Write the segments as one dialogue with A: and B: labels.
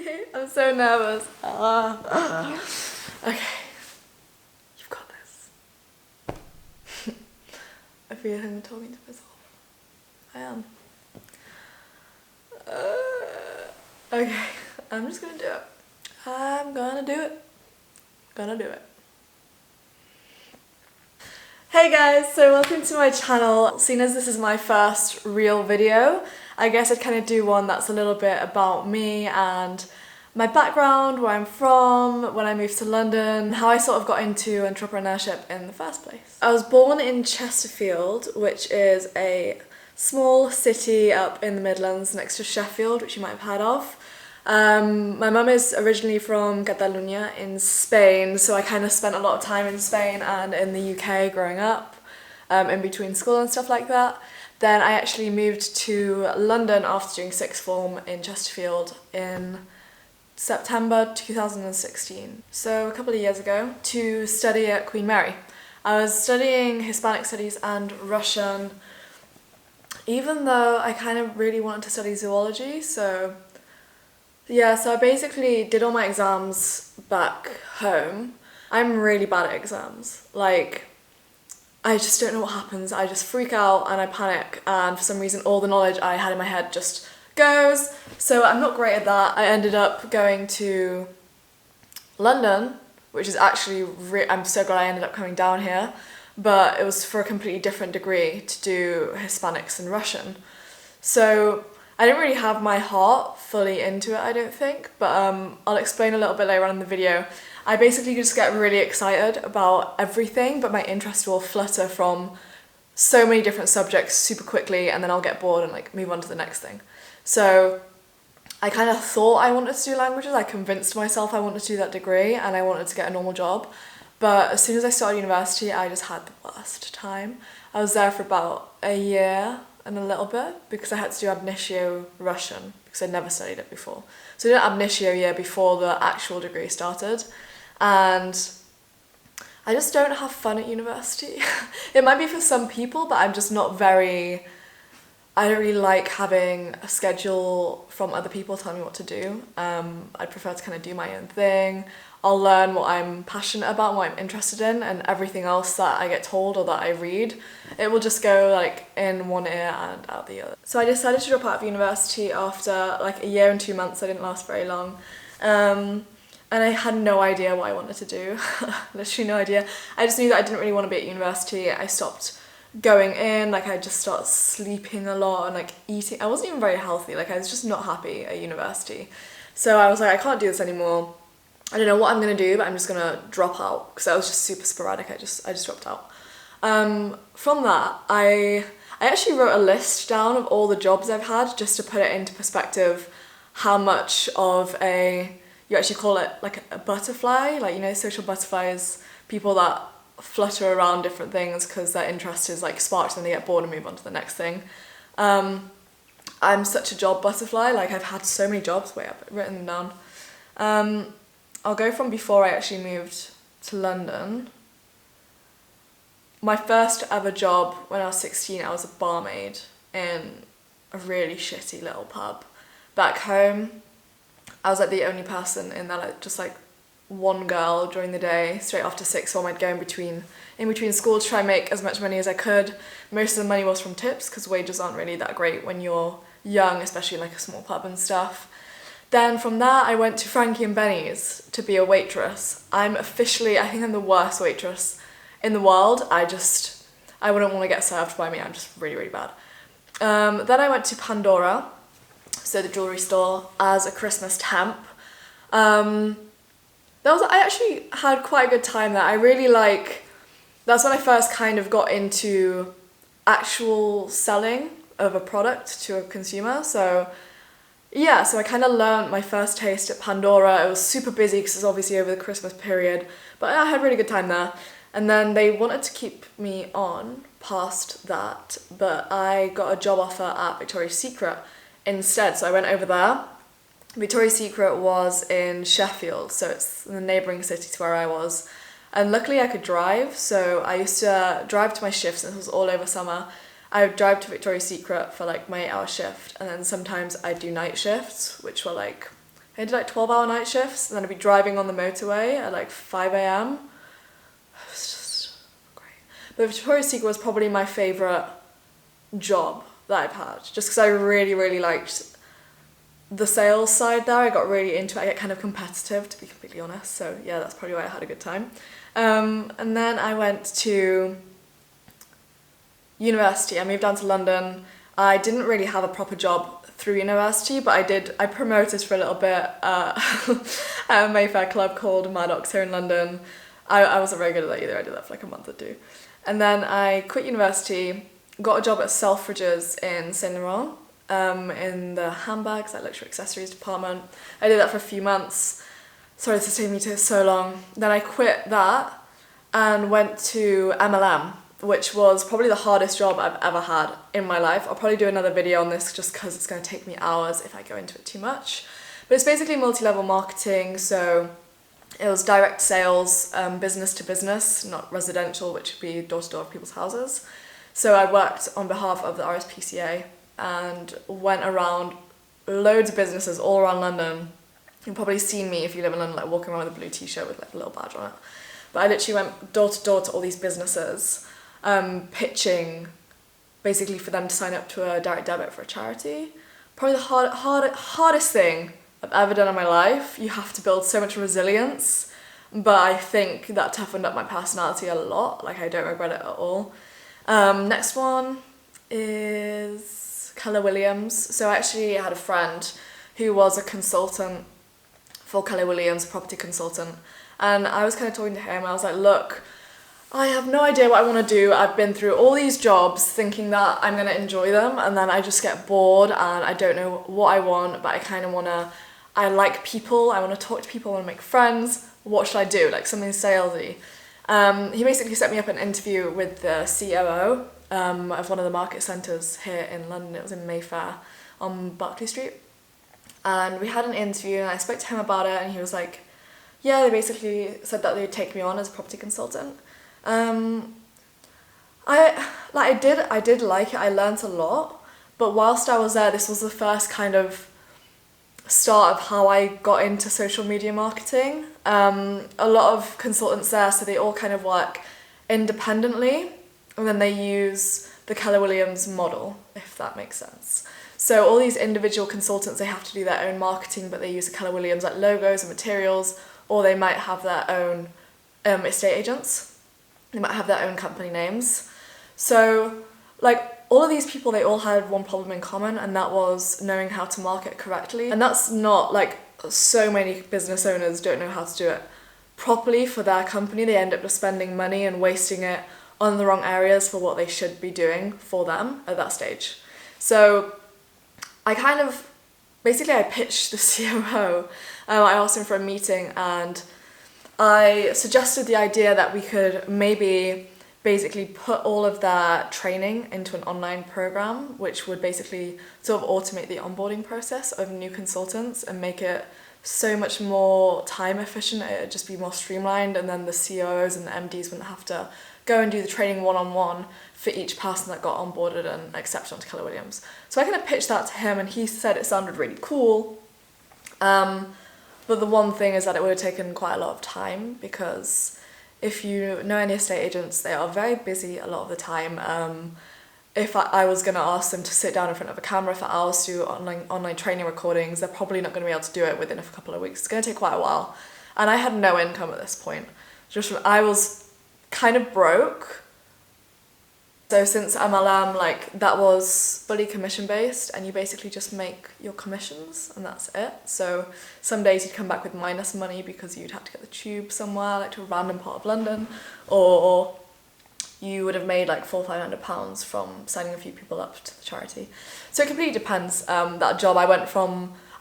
A: I'm so nervous. Okay. You've got this. I feel like I'm talking to myself. I am. Okay, I'm just gonna do it. I'm gonna do it. Gonna do it. Hey guys, so welcome to my channel. Seeing as this is my first real video, I guess I'd kind of do one that's a little bit about me and my background, where I'm from, when I moved to London, how I sort of got into entrepreneurship in the first place. I was born in Chesterfield, which is a small city up in the Midlands next to Sheffield, which you might have heard of. My mum is originally from Catalonia in Spain, so I kind of spent a lot of time in Spain and in the UK growing up, in between school and stuff like that. Then I actually moved to London after doing sixth form in Chesterfield in September 2016, so a couple of years ago, to study at Queen Mary. I was studying Hispanic studies and Russian, even though I kind of really wanted to study zoology, so yeah, so I basically did all my exams back home. I'm really bad at exams. Like, I just don't know what happens. I just freak out and I panic, and for some reason all the knowledge I had in my head just goes. So I'm not great at that. I ended up going to London, which is actually, I'm so glad I ended up coming down here, but it was for a completely different degree to do Hispanics and Russian. So I didn't really have my heart fully into it, I don't think, but I'll explain a little bit later on in the video. I basically just get really excited about everything, but my interest will flutter from so many different subjects super quickly, and then I'll get bored and like move on to the next thing. So I kind of thought I wanted to do languages. I convinced myself I wanted to do that degree and I wanted to get a normal job. But as soon as I started university, I just had the worst time. I was there for about a year and a little bit because I had to do ab initio Russian because I'd never studied it before. So I did ab initio year before the actual degree started, and I just don't have fun at university. It might be for some people, but I'm just not very, I don't really like having a schedule from other people telling me what to do. I'd prefer to kind of do my own thing. I'll learn what I'm passionate about, what I'm interested in, and everything else that I get told or that I read, it will just go like in one ear and out the other. So I decided to drop out of university after like a year and 2 months. I didn't last very long. And I had no idea what I wanted to do. Literally no idea. I just knew that I didn't really want to be at university. I stopped going in, like I just started sleeping a lot and like eating. I wasn't even very healthy, like I was just not happy at university. So I was like, I can't do this anymore. I don't know what I'm gonna do, but I'm just gonna drop out, because I was just super sporadic. I just dropped out. From that, I actually wrote a list down of all the jobs I've had just to put it into perspective, how much of you actually call it like a butterfly, like, you know, social butterflies, people that flutter around different things because their interest is like sparked and then they get bored and move on to the next thing. I'm such a job butterfly, like I've had so many jobs, wait, I've written them down. I'll go from before I actually moved to London. My first ever job when I was 16, I was a barmaid in a really shitty little pub. Back home, I was like the only person in there, like just like one girl during the day. Straight after sixth form, I'd go in between school to try and make as much money as I could. Most of the money was from tips because wages aren't really that great when you're young, especially in like a small pub and stuff. Then from that, I went to Frankie and Benny's to be a waitress. I think I'm the worst waitress in the world. I wouldn't want to get served by me. I'm just really, really bad. Then I went to Pandora, so the jewellery store, as a Christmas temp. I actually had quite a good time there. That's when I first kind of got into actual selling of a product to a consumer. So yeah, so I kind of learned my first taste at Pandora. It was super busy because it's obviously over the Christmas period, but I had a really good time there. And then they wanted to keep me on past that, but I got a job offer at Victoria's Secret instead, so I went over there. Victoria's Secret was in Sheffield, so it's in the neighbouring city to where I was. And luckily I could drive, so I used to drive to my shifts, and it was all over summer. I would drive to Victoria's Secret for like my 8-hour shift, and then sometimes I'd do night shifts, which were like I did like 12-hour night shifts, and then I'd be driving on the motorway at like 5 a.m. It was just great. But Victoria's Secret was probably my favourite job that I've had, just because I really, really liked the sales side there. I got really into it. I get kind of competitive, to be completely honest. So yeah, that's probably why I had a good time. And then I went to university. I moved down to London. I didn't really have a proper job through university, but I promoted for a little bit at a Mayfair club called Maddox here in London. I wasn't very good at that either. I did that for like a month or two. And then I quit university, got a job at Selfridges in Saint Laurent, in the handbags, like luxury accessories department. I did that for a few months. Sorry, this is taking me so long. Then I quit that and went to MLM, which was probably the hardest job I've ever had in my life. I'll probably do another video on this just because it's going to take me hours if I go into it too much. But it's basically multi-level marketing, so it was direct sales, business to business, not residential, which would be door to door of people's houses. So I worked on behalf of the RSPCA and went around loads of businesses all around London. You've probably seen me if you live in London, like walking around with a blue t-shirt with like a little badge on it. But I literally went door to door to all these businesses, pitching basically for them to sign up to a direct debit for a charity. Probably the hardest thing I've ever done in my life. You have to build so much resilience, but I think that toughened up my personality a lot. Like, I don't regret it at all. Next one is Keller Williams. So I actually had a friend who was a consultant for Keller Williams, a property consultant, and I was kind of talking to him. I was like, look, I have no idea what I want to do. I've been through all these jobs thinking that I'm going to enjoy them, and then I just get bored and I don't know what I want, but I kind of want to, I like people, I want to talk to people, I want to make friends. What should I do? Like something salesy. He basically set me up an interview with the COO of one of the market centres here in London. It was in Mayfair on Berkeley Street. And we had an interview and I spoke to him about it, and he was like, yeah, they basically said that they'd take me on as a property consultant. I did like it. I learnt a lot, but whilst I was there, this was the first kind of start of how I got into social media marketing. A lot of consultants there, so they all kind of work independently, and then they use the Keller Williams model, if that makes sense. So all these individual consultants, they have to do their own marketing, but they use the Keller Williams like logos and materials, or they might have their own estate agents. They might have their own company names. So like all of these people, they all had one problem in common, and that was knowing how to market correctly. And that's not like, so many business owners don't know how to do it properly for their company. They end up just spending money and wasting it on the wrong areas for what they should be doing for them at that stage. So I kind of, basically I pitched the COO. I asked him for a meeting, and I suggested the idea that we could maybe basically put all of their training into an online program, which would basically sort of automate the onboarding process of new consultants and make it so much more time efficient. It would just be more streamlined, and then the COOs and the MDs wouldn't have to go and do the training one-on-one for each person that got onboarded and accepted onto Keller Williams. So I kind of pitched that to him, and he said it sounded really cool. But the one thing is that it would have taken quite a lot of time, because if you know any estate agents, they are very busy a lot of the time. If I was going to ask them to sit down in front of a camera for hours to do online training recordings, they're probably not going to be able to do it within a couple of weeks. It's going to take quite a while. And I had no income at this point. I was kind of broke. So since MLM, like, that was fully commission based, and you basically just make your commissions and that's it. So some days you'd come back with minus money because you'd have to get the tube somewhere, like to a random part of London, or you would have made like £400-500 from signing a few people up to the charity. So it completely depends. That job, I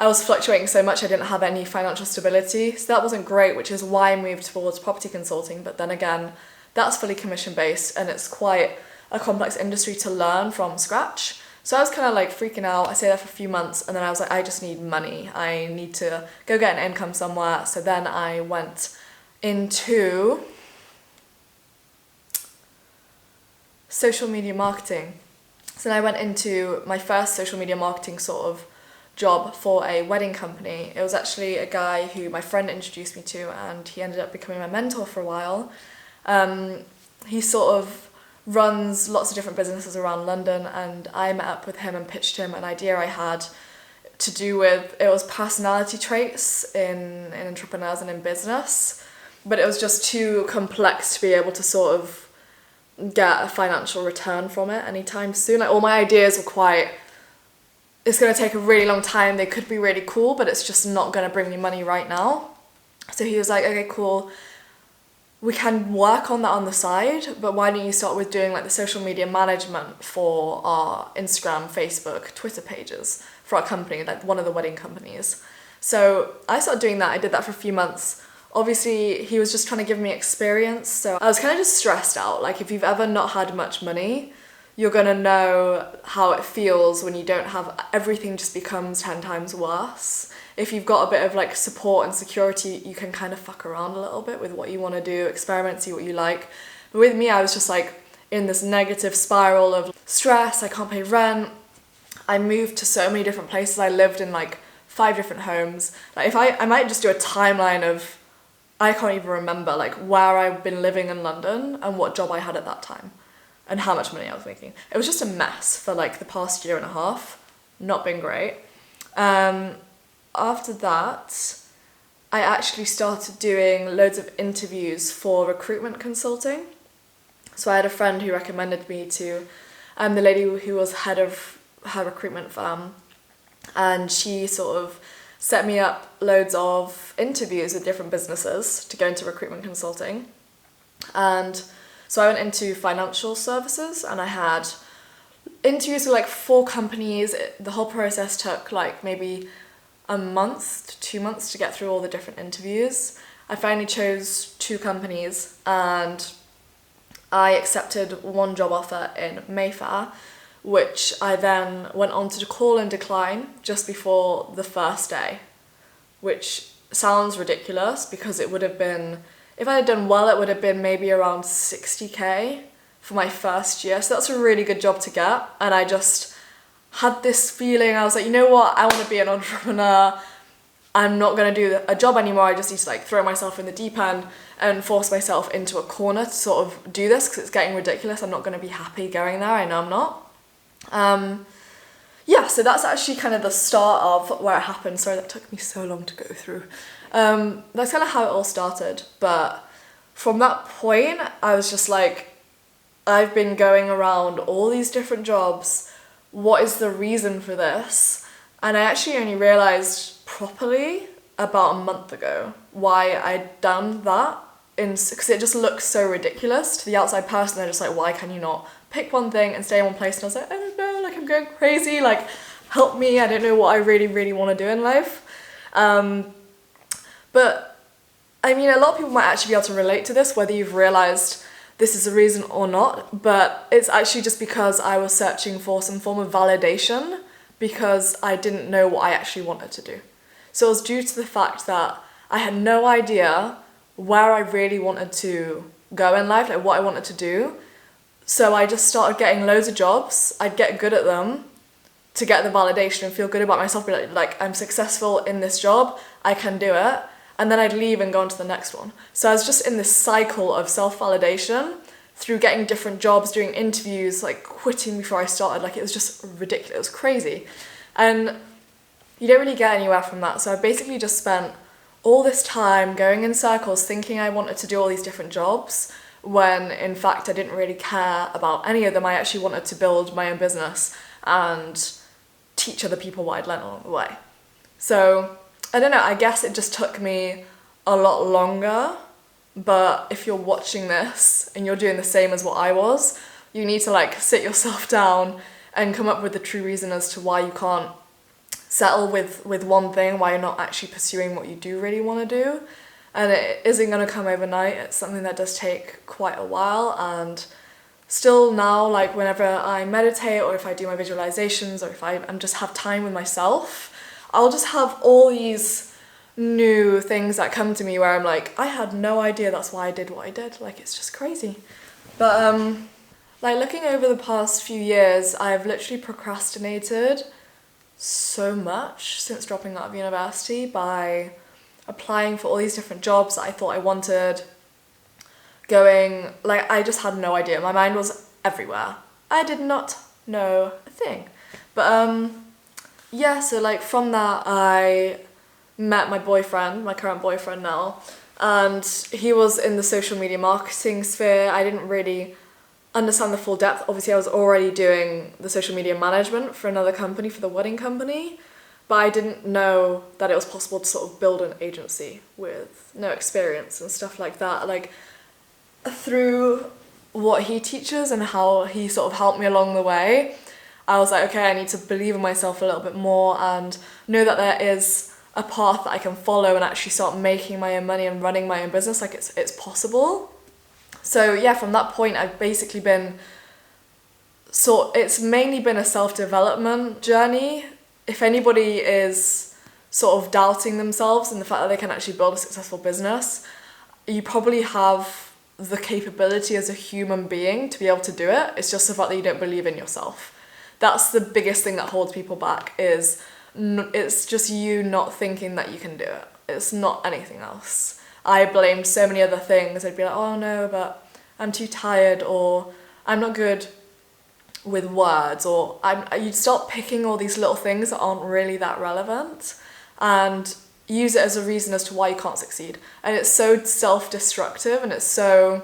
A: was fluctuating so much, I didn't have any financial stability, so that wasn't great, which is why I moved towards property consulting. But then again, that's fully commission based, and it's quite a complex industry to learn from scratch. So I was kind of like freaking out. I stayed there for a few months, and then I was like, I just need money. I need to go get an income somewhere. So then I went into social media marketing. So then I went into my first social media marketing sort of job for a wedding company. It was actually a guy who my friend introduced me to, and he ended up becoming my mentor for a while. He sort of runs lots of different businesses around London, and I met up with him and pitched him an idea I had to do with, it was personality traits in entrepreneurs and in business, but it was just too complex to be able to sort of get a financial return from it anytime soon. Like all my ideas were quite, it's going to take a really long time, they could be really cool, but it's just not going to bring me money right now. So he was like, okay, cool, we can work on that on the side, but why don't you start with doing like the social media management for our Instagram, Facebook, Twitter pages for our company, like one of the wedding companies. So I started doing that. I did that for a few months. Obviously, he was just trying to give me experience, so I was kind of just stressed out. Like if you've ever not had much money, you're gonna know how it feels when you don't have, everything just becomes 10 times worse. If you've got a bit of like support and security, you can kind of fuck around a little bit with what you want to do, experiment, see what you like. But with me, I was just like in this negative spiral of stress, I can't pay rent. I moved to so many different places. I lived in like 5 different homes. Like if I might just do a timeline of, I can't even remember like where I've been living in London and what job I had at that time and how much money I was making. It was just a mess for like the past year and a half. Not been great. After that, I actually started doing loads of interviews for recruitment consulting. So I had a friend who recommended me to the lady who was head of her recruitment firm, and she sort of set me up loads of interviews with different businesses to go into recruitment consulting. And so I went into financial services, and I had interviews with like 4 companies. The whole process took like maybe a month to 2 months to get through all the different interviews. I finally chose 2 companies, and I accepted one job offer in Mayfair, which I then went on to call and decline just before the first day, which sounds ridiculous because it would have been, if I had done well, it would have been maybe around 60k for my first year. So that's a really good job to get. And I just had this feeling, I was like, you know what, I want to be an entrepreneur. I'm not going to do a job anymore. I just need to like throw myself in the deep end and force myself into a corner to sort of do this because it's getting ridiculous. I'm not going to be happy going there. I know I'm not. Yeah, so that's actually kind of the start of where it happened. Sorry, that took me so long to go through. That's kind of how it all started. But from that point, I was just like, I've been going around all these different jobs. What is the reason for this? And I actually only realised properly about a month ago why I'd done that, because it just looks so ridiculous to the outside person. They're just like, why can you not pick one thing and stay in one place? And I was like, I don't know, like I'm going crazy, like help me, I don't know what I really want to do in life. But I mean, a lot of people might actually be able to relate to this, whether you've realised this is a reason or not, but it's actually just because I was searching for some form of validation because I didn't know what I actually wanted to do. So it was due to the fact that I had no idea where I really wanted to go in life, like what I wanted to do. So I just started getting loads of jobs. I'd get good at them to get the validation and feel good about myself, be like I'm successful in this job, I can do it. And then I'd leave and go on to the next one. So I was just in this cycle of self-validation through getting different jobs, doing interviews, like quitting before I started. Like it was just ridiculous, it was crazy. And you don't really get anywhere from that. So I basically just spent all this time going in circles thinking I wanted to do all these different jobs when in fact I didn't really care about any of them. I actually wanted to build my own business and teach other people what I'd learned along the way. So I don't know, I guess it just took me a lot longer, but if you're watching this and you're doing the same as what I was, you need to like sit yourself down and come up with the true reason as to why you can't settle with one thing, why you're not actually pursuing what you do really want to do. And it isn't going to come overnight, it's something that does take quite a while. And still now, like whenever I meditate or if I do my visualizations or if I'm just have time with myself, I'll just have all these new things that come to me where I'm like, I had no idea that's why I did what I did. Like, it's just crazy. But like looking over the past few years, I've literally procrastinated so much since dropping out of university by applying for all these different jobs that I thought I wanted, I just had no idea. My mind was everywhere. I did not know a thing. But yeah, so like from that I met my boyfriend, my current boyfriend now, and he was in the social media marketing sphere. I didn't really understand the full depth. Obviously I was already doing the social media management for another company, for the wedding company, but I didn't know that it was possible to sort of build an agency with no experience and stuff like that. Like through what he teaches and how he sort of helped me along the way, I was like, okay, I need to believe in myself a little bit more and know that there is a path that I can follow and actually start making my own money and running my own business. Like it's possible. So yeah, from that point I've basically it's mainly been a self-development journey. If anybody is sort of doubting themselves and the fact that they can actually build a successful business, you probably have the capability as a human being to be able to do it. It's just the fact that you don't believe in yourself. That's the biggest thing that holds people back, it's just you not thinking that you can do it. It's not anything else. I blamed so many other things. I'd be like, oh no, but I'm too tired, or I'm not good with words, or you'd start picking all these little things that aren't really that relevant and use it as a reason as to why you can't succeed. And it's so self-destructive, and it's such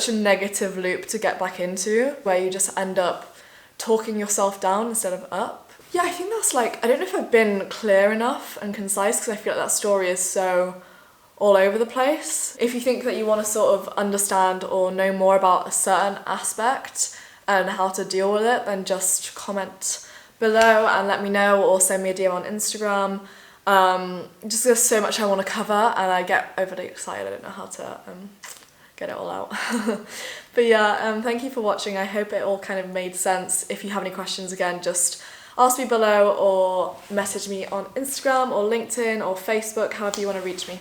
A: a negative loop to get back into, where you just end up talking yourself down instead of up. Yeah, I think that's I don't know if I've been clear enough and concise, because I feel like that story is so all over the place. If you think that you want to sort of understand or know more about a certain aspect and how to deal with it, then just comment below and let me know, or send me a DM on Instagram. Just there's so much I want to cover and I get overly excited. I don't know how to get it all out. But yeah, thank you for watching. I hope it all kind of made sense. If you have any questions, again, just ask me below or message me on Instagram or LinkedIn or Facebook, however you want to reach me.